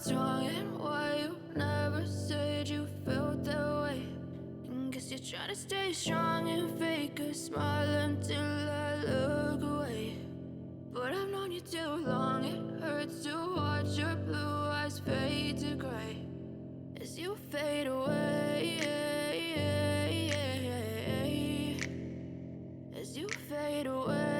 what's wrong and why you never said you felt that way. And guess you're trying to stay strong and fake a smile until I look away. But I've known you too long, it hurts to watch your blue eyes fade to gray as you fade away, as you fade away.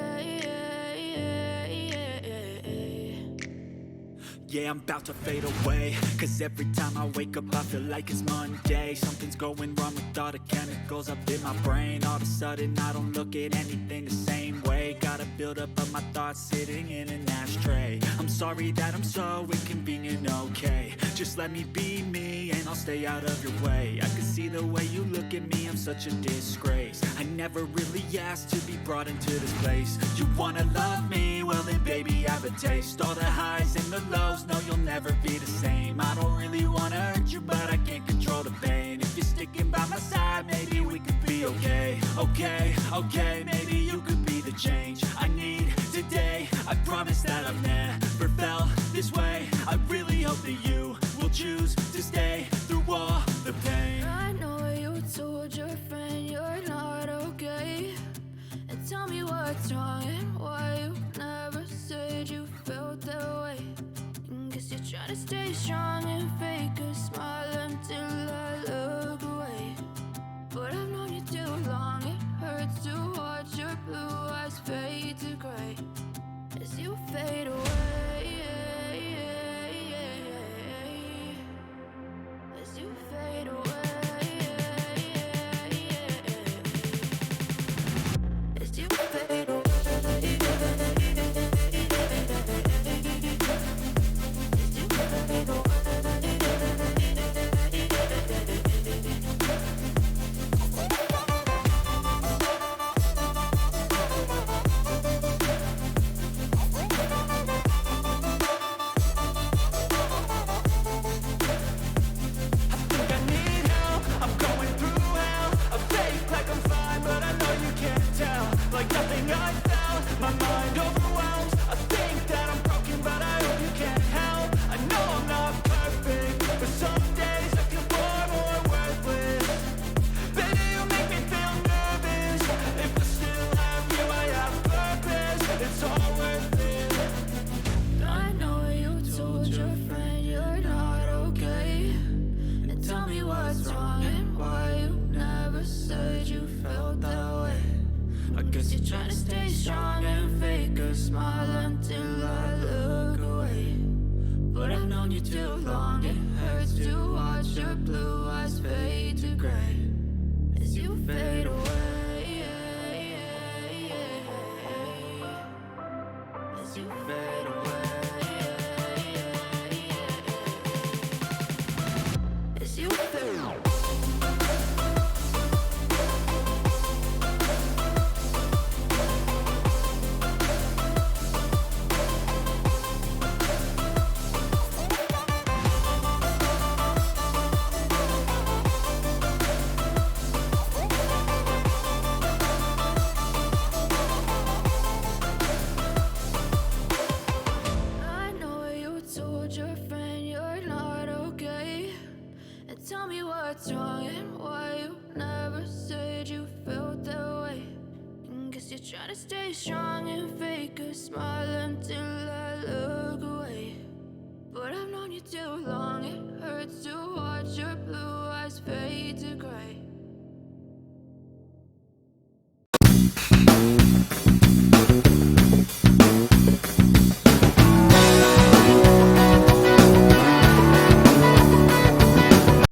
Yeah, I'm about to fade away, cause every time I wake up I feel like it's Monday. Something's going wrong with all the chemicals up in my brain. All of a sudden I don't look at anything the same way. Got a buildup of my thoughts sitting in an ashtray. I'm sorry that I'm so inconvenient, okay. Just let me be me and I'll stay out of your way. I can see the way you look at me, I'm such a disgrace. I never really asked to be brought into this place. You wanna love me? Well then baby, have a taste. All the highs and the lows, no, you'll never be the same. I don't really wanna hurt you, but I can't control the pain. If you're sticking by my side, maybe we could be okay. Okay, maybe you could be the change I need today. I promise that I've never felt this way. I really hope that you will choose to stay through all the pain. I know you told your friend you're not okay, and tell me what's wrong and why you never said you felt that way. Guess you're trying to stay strong and fake a smile until I look away. But I've known you too long, it hurts to watch your blue eyes fade to gray as you fade away, as you fade away, as you fade away. You're trying to stay strong and fake a smile until I look away. But I've known you too long, it hurts to watch your blue eyes fade to gray as you fade away, as you fade away, as you fade away. Tell me what's wrong and why you never said you felt that way. And guess you're trying to stay strong and fake a smile until I look away. But I've known you too long, it hurts to watch your blue eyes fade to gray